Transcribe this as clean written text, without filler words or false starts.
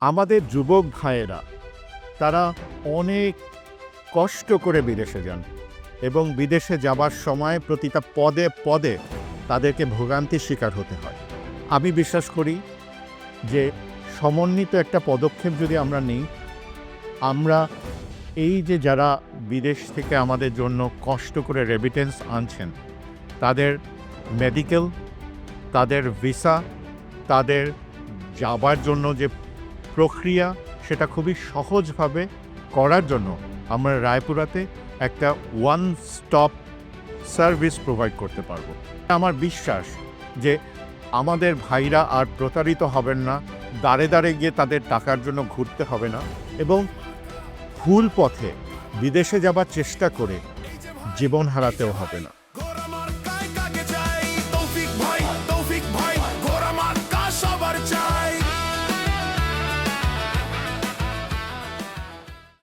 আমাদের যুবক ভাইয়েরা তারা অনেক কষ্ট করে বিদেশে যান এবং বিদেশে যাবার সময় প্রতিটা পদে পদে তাদেরকে ভোগান্তির শিকার হতে হয়। আমি বিশ্বাস করি যে সমন্বিত একটা পদক্ষেপ যদি আমরা নিই, আমরা এই যে যারা বিদেশ থেকে আমাদের জন্য কষ্ট করে রেমিটেন্স আনছেন, তাদের মেডিকেল, তাদের ভিসা, তাদের যাবার জন্য যে প্রক্রিয়া, সেটা খুবই সহজভাবে করার জন্য আমরা রায়পুরাতে একটা ওয়ান স্টপ সার্ভিস প্রোভাইড করতে পারবো। আমার বিশ্বাস যে আমাদের ভাইরা আর প্রতারিত হবেন না, দাঁড়ে দাঁড়ে গিয়ে তাদের টাকার জন্য ঘুরতে হবে না এবং ভুল পথে বিদেশে যাবার চেষ্টা করে জীবন হারাতেও হবে না।